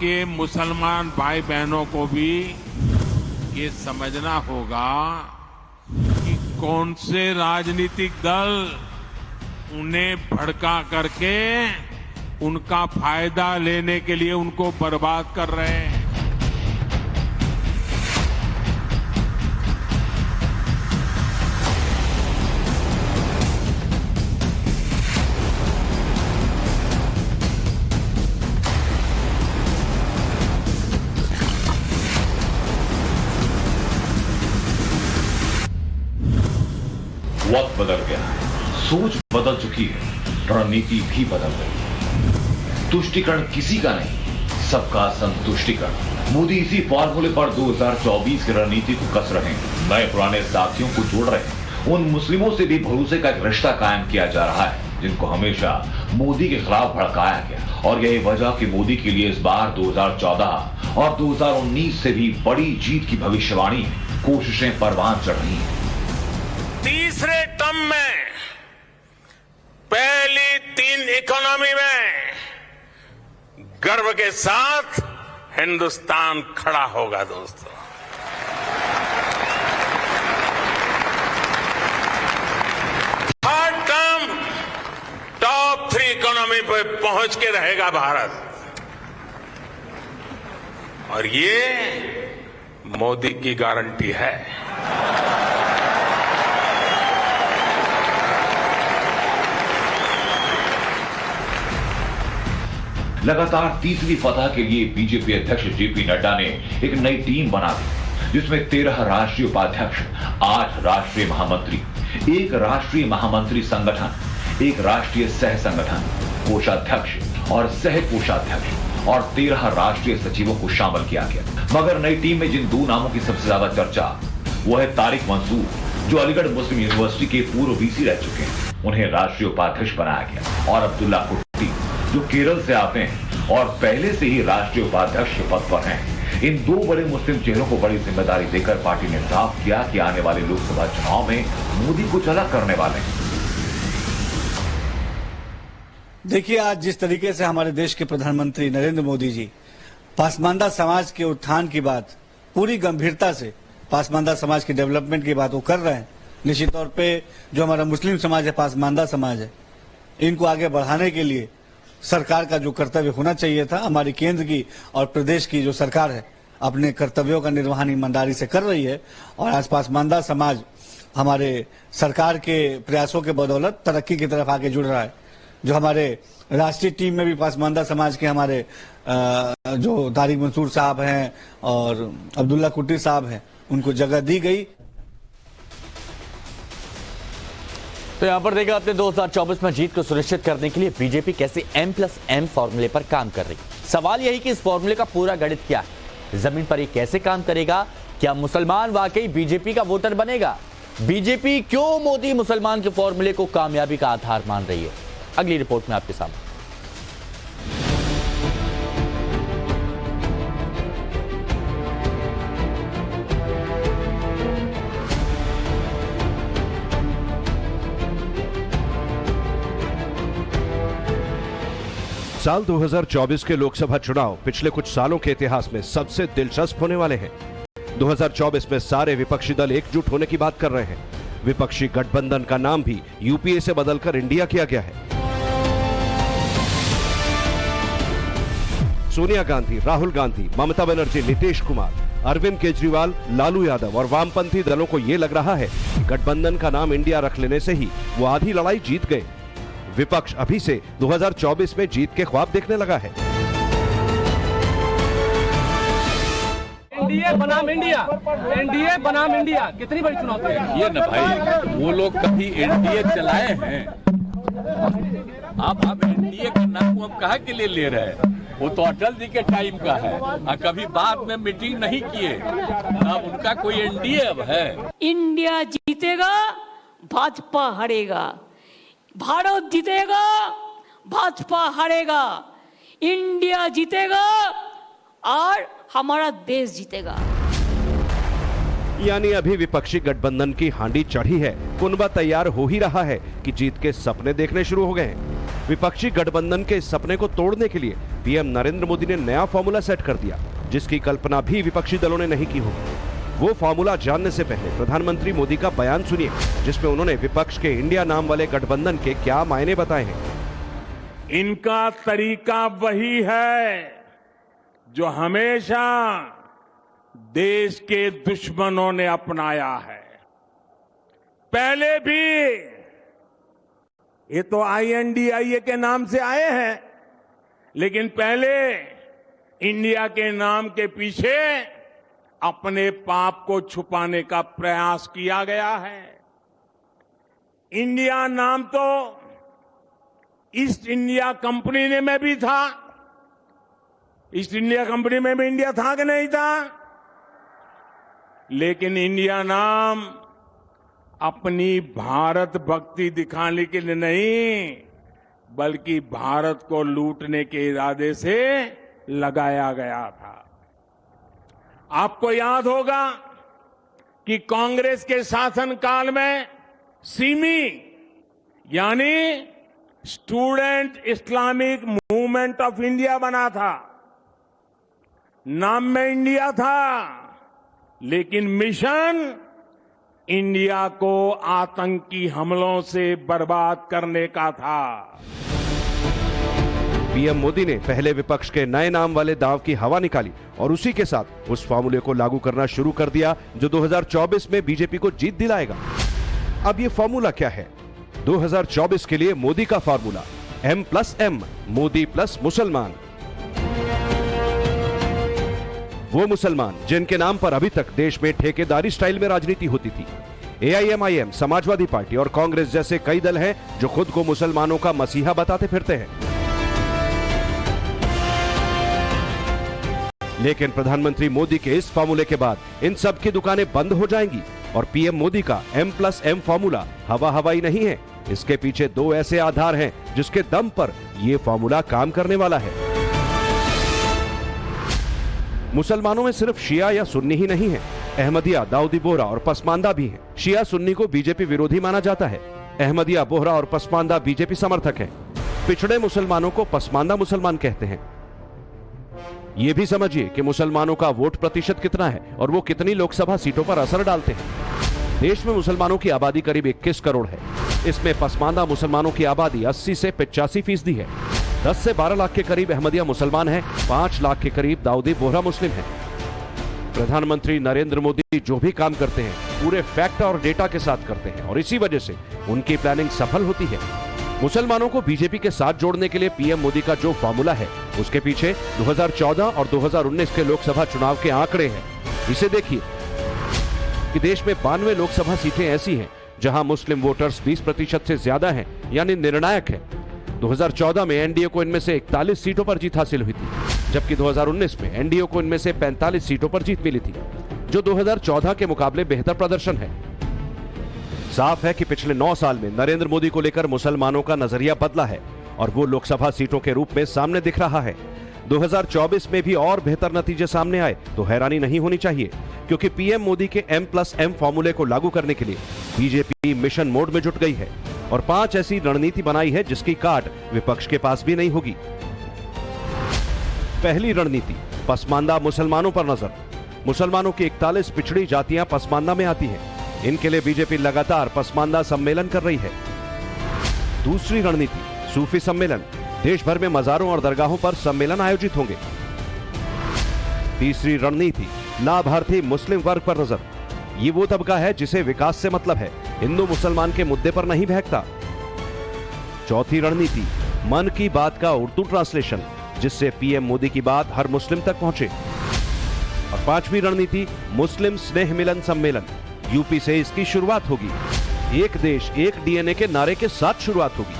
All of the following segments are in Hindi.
के मुसलमान भाई बहनों को भी ये समझना होगा कि कौन से राजनीतिक दल उन्हें भड़का करके उनका फायदा लेने के लिए उनको बर्बाद कर रहे हैं। वक्त बदल गया है, सोच बदल चुकी है, रणनीति भी बदल गई। तुष्टिकरण किसी का नहीं, सबका संतुष्टिकरण। मोदी इसी फॉर्मूले पर 2024 की रणनीति को कस रहे हैं, नए पुराने साथियों को जोड़ रहे हैं। उन मुस्लिमों से भी भरोसे का एक रिश्ता कायम किया जा रहा है जिनको हमेशा मोदी के खिलाफ भड़काया गया, और यही वजह कि मोदी के लिए इस बार 2014 और 2019 से भी बड़ी जीत की भविष्यवाणी, कोशिशें परवान चढ़ रही हैं। तीसरे टर्म में पहली 3 इकोनॉमी में गर्व के साथ हिंदुस्तान खड़ा होगा दोस्तों। हर टर्म टॉप 3 इकोनॉमी पे पहुंच के रहेगा भारत, और ये मोदी की गारंटी है। लगातार तीसरी फतह के लिए बीजेपी अध्यक्ष जेपी नड्डा ने एक नई टीम बना दी, जिसमें 13 राष्ट्रीय उपाध्यक्ष, 8 राष्ट्रीय महामंत्री, 1 राष्ट्रीय महामंत्री संगठन, 1 राष्ट्रीय सह संगठन, कोषाध्यक्ष और सह कोषाध्यक्ष और 13 राष्ट्रीय सचिवों को शामिल किया गया। मगर नई टीम में जिन 2 नामों की सबसे ज्यादा चर्चा, वो है तारिक मंसूर, जो अलीगढ़ मुस्लिम यूनिवर्सिटी के पूर्व वीसी रह चुके हैं, उन्हें राष्ट्रीय उपाध्यक्ष बनाया गया, और अब्दुल्ला कुट्टी, जो केरल से आते हैं और पहले से ही राष्ट्रीय उपाध्यक्ष के पद पर हैं। इन 2 बड़े मुस्लिम चेहरों को बड़ी जिम्मेदारी देकर पार्टी ने साफ किया कि आने वाले लोकसभा चुनाव में मोदी को अलग करने वाले हैं। देखिए, आज जिस तरीके से हमारे देश के प्रधानमंत्री नरेंद्र मोदी जी पासमानदा समाज के उत्थान की बात पूरी गंभीरता से, पासमानदा समाज की डेवलपमेंट की बात वो कर रहे हैं, निश्चित तौर पे जो हमारा मुस्लिम समाज है, पासमानदा समाज है, इनको आगे बढ़ाने के लिए सरकार का जो कर्तव्य होना चाहिए था, हमारी केंद्र की और प्रदेश की जो सरकार है अपने कर्तव्यों का निर्वहन ईमानदारी से कर रही है। और आज पासमानदा समाज हमारे सरकार के प्रयासों के बदौलत तरक्की की तरफ आगे जुड़ रहा है। जो हमारे राष्ट्रीय टीम में भी पासमानदा समाज के हमारे जो तारिक मंसूर साहब हैं और अब्दुल्ला कुट्टी साहब हैं, उनको जगह दी गई। तो यहां पर देखा आपने 2024 में जीत को सुनिश्चित करने के लिए बीजेपी कैसे M+M फॉर्मूले पर काम कर रही है। सवाल यही कि इस फॉर्मूले का पूरा गणित क्या है, जमीन पर ये कैसे काम करेगा, क्या मुसलमान वाकई बीजेपी का वोटर बनेगा, बीजेपी क्यों मोदी मुसलमान के फॉर्मूले को कामयाबी का आधार मान रही है। अगली रिपोर्ट में आपके सामने। साल 2024 के लोकसभा चुनाव पिछले कुछ सालों के इतिहास में सबसे दिलचस्प होने वाले हैं। 2024 में सारे विपक्षी दल एकजुट होने की बात कर रहे हैं। विपक्षी गठबंधन का नाम भी यूपीए से बदलकर इंडिया किया गया है। सोनिया गांधी, राहुल गांधी, ममता बनर्जी, नीतीश कुमार, अरविंद केजरीवाल, लालू यादव और वामपंथी दलों को यह लग रहा है कि गठबंधन का नाम इंडिया रख लेने से ही वो आधी लड़ाई जीत गए। विपक्ष अभी से 2024 में जीत के ख्वाब देखने लगा है। एनडीए बनाम इंडिया, एनडीए बनाम इंडिया, कितनी बड़ी चुनौती है ये ना भाई। वो लोग कभी एनडीए चलाए हैं, आप एनडीए का नाम अब कहा के लिए ले रहे हैं? वो तो अटल जी के टाइम का है, कभी बाद में मीटिंग नहीं किए, अब उनका कोई एनडीए अब है। इंडिया जीतेगा, भाजपा हारेगा। भारत जीतेगा, भाजपा हारेगा। इंडिया जीतेगा और हमारा देश जीतेगा। यानी अभी विपक्षी गठबंधन की हांडी चढ़ी है, कुनबा तैयार हो ही रहा है कि जीत के सपने देखने शुरू हो गए हैं। विपक्षी गठबंधन के इस सपने को तोड़ने के लिए पीएम नरेंद्र मोदी ने नया फॉर्मूला सेट कर दिया, जिसकी कल्पना भी विपक्षी दलों ने नहीं की होगी। वो फॉर्मूला जानने से पहले प्रधानमंत्री मोदी का बयान सुनिए, जिसमें उन्होंने विपक्ष के इंडिया नाम वाले गठबंधन के क्या मायने बताए हैं। इनका तरीका वही है जो हमेशा देश के दुश्मनों ने अपनाया है। पहले भी ये तो INDIA के नाम से आए हैं, लेकिन पहले इंडिया के नाम के पीछे अपने पाप को छुपाने का प्रयास किया गया है। इंडिया नाम तो ईस्ट इंडिया कंपनी ने में भी था। ईस्ट इंडिया कंपनी में भी इंडिया था कि नहीं था? लेकिन इंडिया नाम अपनी भारत भक्ति दिखाने के लिए नहीं, बल्कि भारत को लूटने के इरादे से लगाया गया था। आपको याद होगा कि कांग्रेस के शासनकाल में सिमी यानी student Islamic movement of India बना था। नाम में इंडिया था, लेकिन मिशन इंडिया को आतंकी हमलों से बर्बाद करने का था। पीएम मोदी ने पहले विपक्ष के नए नाम वाले दांव की हवा निकाली और उसी के साथ उस फॉर्मूले को लागू करना शुरू कर दिया जो 2024 में बीजेपी को जीत दिलाएगा। अब ये फॉर्मूला क्या है? 2024 के लिए मोदी का फॉर्मूला M+M, मोदी प्लस मुसलमान। वो मुसलमान जिनके नाम पर अभी तक देश में ठेकेदारी स्टाइल में राजनीति होती थी। AIMIM, समाजवादी पार्टी और कांग्रेस जैसे कई दल हैं जो खुद को मुसलमानों का मसीहा बताते फिरते हैं। लेकिन प्रधानमंत्री मोदी के इस फॉर्मूले के बाद इन सब की दुकानें बंद हो जाएंगी और पीएम मोदी का M+M फॉर्मूला हवा हवाई नहीं है। इसके पीछे दो ऐसे आधार हैं जिसके दम पर यह फॉर्मूला काम करने वाला है। मुसलमानों में सिर्फ शिया या सुन्नी ही नहीं है, अहमदिया, दाऊदी बोहरा और पसमानदा भी हैं। शिया सुन्नी को बीजेपी विरोधी माना जाता है। अहमदिया, बोहरा और पसमानदा बीजेपी समर्थक हैं। पिछड़े मुसलमानों को पसमानदा मुसलमान कहते हैं। ये भी समझिए कि मुसलमानों का वोट प्रतिशत कितना है और वो कितनी लोकसभा सीटों पर असर डालते हैं। देश में मुसलमानों की आबादी करीब 21 करोड़ है। इसमें पसमानदा मुसलमानों की आबादी 80 से 85% है। 10 से 12 लाख के करीब अहमदिया मुसलमान हैं, 5 लाख के करीब दाऊदी बोहरा मुस्लिम हैं। प्रधानमंत्री नरेंद्र मोदी जो भी काम करते हैं पूरे फैक्ट और डेटा के साथ करते हैं और इसी वजह से उनकी प्लानिंग सफल होती है। मुसलमानों को बीजेपी के साथ जोड़ने के लिए पीएम मोदी का जो फॉर्मूला है उसके पीछे 2014 और 2019 के लोकसभा चुनाव के आंकड़े हैं। इसे देखिए कि देश में 92 लोकसभा सीटें ऐसी हैं जहां मुस्लिम वोटर्स 20% से ज्यादा हैं, यानी निर्णायक है। 2014 में एनडीए को इनमें से 41 सीटों पर जीत हासिल हुई थी, जबकि 2019 में एनडीए को इनमें से 45 सीटों पर जीत मिली थी, जो 2014 के मुकाबले बेहतर प्रदर्शन है। साफ है कि पिछले 9 साल में नरेंद्र मोदी को लेकर मुसलमानों का नजरिया बदला है और वो लोकसभा सीटों के रूप में सामने दिख रहा है। 2024 में भी और बेहतर नतीजे सामने आए तो हैरानी नहीं होनी चाहिए, क्योंकि पीएम मोदी के M+M फॉर्मूले को लागू करने के लिए बीजेपी मिशन मोड में जुट गई है और 5 ऐसी रणनीति बनाई है जिसकी काट विपक्ष के पास भी नहीं होगी। पहली रणनीति, पसमानदा मुसलमानों पर नजर। मुसलमानों की 41 पिछड़ी जातियां पसमानदा में आती हैं। इनके लिए बीजेपी लगातार पसमानदा सम्मेलन कर रही है। दूसरी रणनीति, सूफी सम्मेलन। देश भर में मजारों और दरगाहों पर सम्मेलन आयोजित होंगे। तीसरी रणनीति, लाभार्थी मुस्लिम वर्ग पर नजर। ये वो तबका है जिसे विकास से मतलब है, हिंदू मुसलमान के मुद्दे पर नहीं बहकता। चौथी रणनीति, मन की बात का उर्दू ट्रांसलेशन, जिससे पीएम मोदी की बात हर मुस्लिम तक पहुंचे। और पांचवी रणनीति, मुस्लिम स्नेह मिलन सम्मेलन। यूपी से इसकी शुरुआत होगी। एक देश एक डीएनए के नारे के साथ शुरुआत होगी।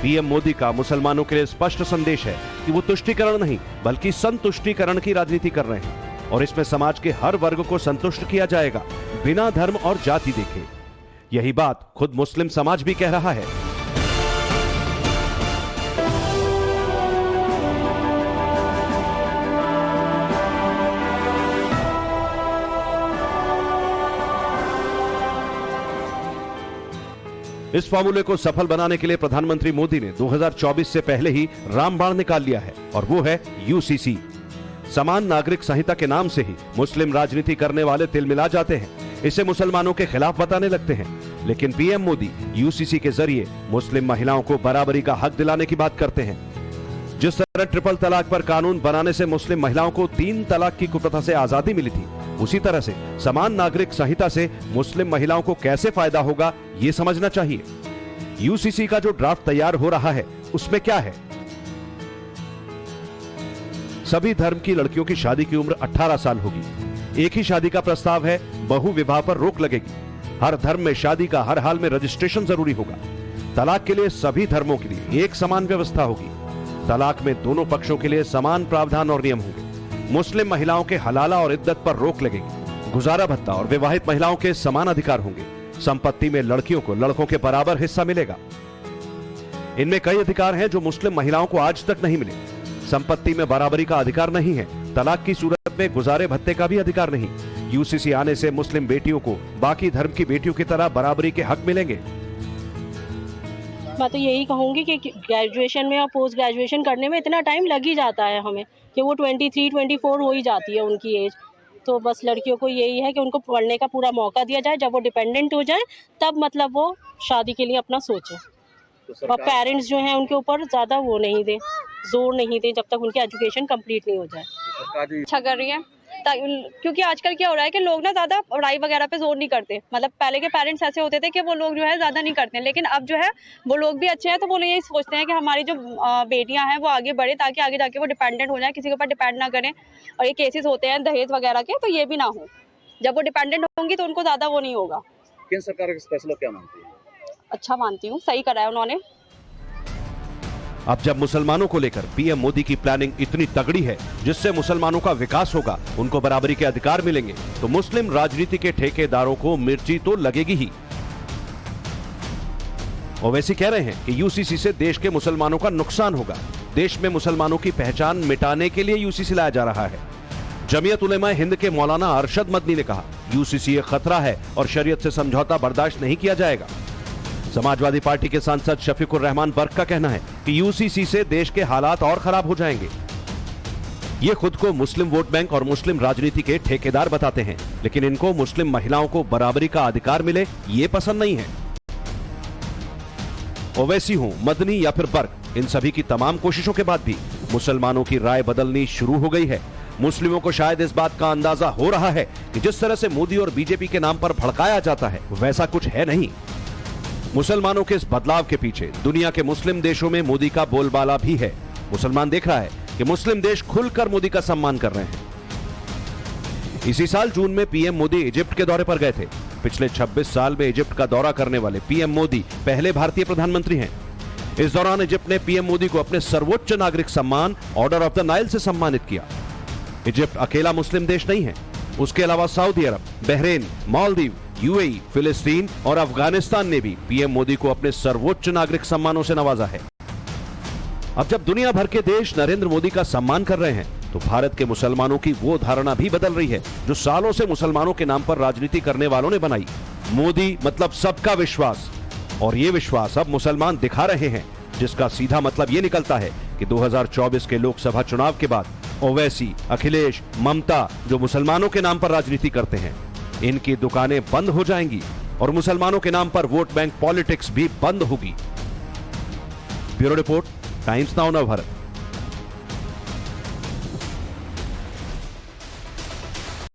पीएम मोदी का मुसलमानों के लिए स्पष्ट संदेश है कि वो तुष्टीकरण नहीं बल्कि संतुष्टीकरण की राजनीति कर रहे हैं और इसमें समाज के हर वर्ग को संतुष्ट किया जाएगा, बिना धर्म और जाति देखे। यही बात खुद मुस्लिम समाज भी कह रहा है। इस फॉर्मूले को सफल बनाने के लिए प्रधानमंत्री मोदी ने 2024 से पहले ही रामबाण निकाल लिया है और वो है यूसीसी। समान नागरिक संहिता के नाम से ही मुस्लिम राजनीति करने वाले तिलमिला जाते हैं, इसे मुसलमानों के खिलाफ बताने लगते हैं। लेकिन पीएम मोदी यूसीसी के जरिए मुस्लिम महिलाओं को बराबरी का हक दिलाने की बात करते हैं। जिस तरह ट्रिपल तलाक पर कानून बनाने से मुस्लिम महिलाओं को 3 तलाक की कुप्रथा से आजादी मिली थी, उसी तरह से समान नागरिक संहिता से मुस्लिम महिलाओं को कैसे फायदा होगा ये समझना चाहिए। यूसीसी का जो ड्राफ्ट तैयार हो रहा है उसमें क्या है? सभी धर्म की लड़कियों की शादी की उम्र 18 साल होगी। एक ही शादी का प्रस्ताव है, बहु विवाह पर रोक लगेगी। हर धर्म में शादी का हर हाल में रजिस्ट्रेशन जरूरी होगा। तलाक के लिए सभी धर्मों के लिए एक समान व्यवस्था होगी। तलाक में दोनों पक्षों के लिए समान प्रावधान और नियम होंगे। मुस्लिम महिलाओं के हलाला और इद्दत पर रोक लगेगी। गुजारा भत्ता और विवाहित महिलाओं के समान अधिकार होंगे। संपत्ति में लड़कियों को लड़कों के बराबर हिस्सा मिलेगा। इनमें कई अधिकार हैं जो मुस्लिम महिलाओं को आज तक नहीं मिले। संपत्ति में बराबरी का अधिकार नहीं है। तलाक की सूरत में गुजारे भत्ते का भी अधिकार नहीं। यूसीसी आने से मुस्लिम बेटियों को बाकी धर्म की बेटियों की तरह बराबरी के हक मिलेंगे। मैं तो यही कहूंगी कि ग्रेजुएशन में और पोस्ट ग्रेजुएशन करने में इतना टाइम लग ही जाता है हमें कि वो 23-24 हो ही जाती है उनकी एज। तो बस लड़कियों को यही है कि उनको पढ़ने का पूरा मौका दिया जाए। जब वो डिपेंडेंट हो जाए तब मतलब वो शादी के लिए अपना सोचे। और पेरेंट्स जो हैं उनके ऊपर ज़्यादा वो नहीं दे, जोर नहीं दे जब तक उनकी एजुकेशन कंप्लीट नहीं हो जाए। अच्छा कर रही है क्योंकि आजकल क्या हो रहा है कि लोग ना ज़्यादा पढ़ाई वगैरह पे जोर नहीं करते। मतलब पहले के पेरेंट्स ऐसे होते थे कि वो लोग जो है ज़्यादा नहीं करते, लेकिन अब जो है वो लोग भी अच्छे हैं तो वो लोग यही सोचते हैं कि हमारी जो बेटियां हैं वो आगे बढ़े ताकि आगे जाके वो डिपेंडेंट हो जाए, किसी के ऊपर डिपेंड ना करें। और ये केसेस होते हैं दहेज वगैरह के, तो ये भी ना हो। जब वो डिपेंडेंट होंगी तो उनको ज़्यादा वो नहीं होगा। केंद्र सरकार का फैसला क्या मानती है? अच्छा मानती हूँ, सही करा है उन्होंने। अब जब मुसलमानों को लेकर पीएम मोदी की प्लानिंग इतनी तगड़ी है जिससे मुसलमानों का विकास होगा, उनको बराबरी के अधिकार मिलेंगे, तो मुस्लिम राजनीति के ठेकेदारों को मिर्ची तो लगेगी ही। ओवैसी कह रहे हैं कि यूसीसी से देश के मुसलमानों का नुकसान होगा। देश में मुसलमानों की पहचान मिटाने के लिए यूसीसी लाया जा रहा है। जमीयत उलेमा हिंद के मौलाना अरशद मदनी ने कहा, यूसीसी एक खतरा है और शरीयत से समझौता बर्दाश्त नहीं किया जाएगा। समाजवादी पार्टी के सांसद शफीकुर रहमान बर्क का कहना है कि यूसीसी से देश के हालात और खराब हो जाएंगे। ये खुद को मुस्लिम वोट बैंक और मुस्लिम राजनीति के ठेकेदार बताते हैं, लेकिन इनको मुस्लिम महिलाओं को बराबरी का अधिकार मिले ये पसंद नहीं है। ओवैसी हो, मदनी या फिर बर्क, इन सभी की तमाम कोशिशों के बाद भी मुसलमानों की राय बदलनी शुरू हो गई है। मुस्लिमों को शायद इस बात का अंदाजा हो रहा है कि जिस तरह से मोदी और बीजेपी के नाम पर भड़काया जाता है वैसा कुछ है नहीं। मुसलमानों के इस बदलाव के पीछे दुनिया के मुस्लिम देशों में मोदी का बोलबाला भी है। मुसलमान देख रहा है कि मुस्लिम देश खुलकर मोदी का सम्मान कर रहे हैं। इसी साल जून में पीएम मोदी इजिप्ट के दौरे पर गए थे। पिछले 26 साल में इजिप्ट का दौरा करने वाले पीएम मोदी पहले भारतीय प्रधानमंत्री हैं। इस दौरान इजिप्ट ने पीएम मोदी को अपने सर्वोच्च नागरिक सम्मान ऑर्डर ऑफ द नाइल से सम्मानित किया। इजिप्ट अकेला मुस्लिम देश नहीं है, उसके अलावा सऊदी अरब, बहरीन, मालदीव, यूएई, फिलिस्तीन और अफगानिस्तान ने भी पीएम मोदी को अपने सर्वोच्च नागरिक सम्मानों से नवाजा है। अब जब दुनिया भर के देश नरेंद्र मोदी का सम्मान कर रहे हैं, तो भारत के मुसलमानों की वो धारणा भी बदल रही है जो सालों से मुसलमानों के नाम पर राजनीति करने वालों ने बनाई। मोदी मतलब सबका विश्वास, और ये विश्वास अब मुसलमान दिखा रहे हैं, जिसका सीधा मतलब ये निकलता है कि 2024 के लोकसभा चुनाव के बाद ओवैसी, अखिलेश, ममता जो मुसलमानों के नाम पर राजनीति करते हैं, इनकी दुकानें बंद हो जाएंगी और मुसलमानों के नाम पर वोट बैंक पॉलिटिक्स भी बंद होगी। Bureau report, times now Navbharat.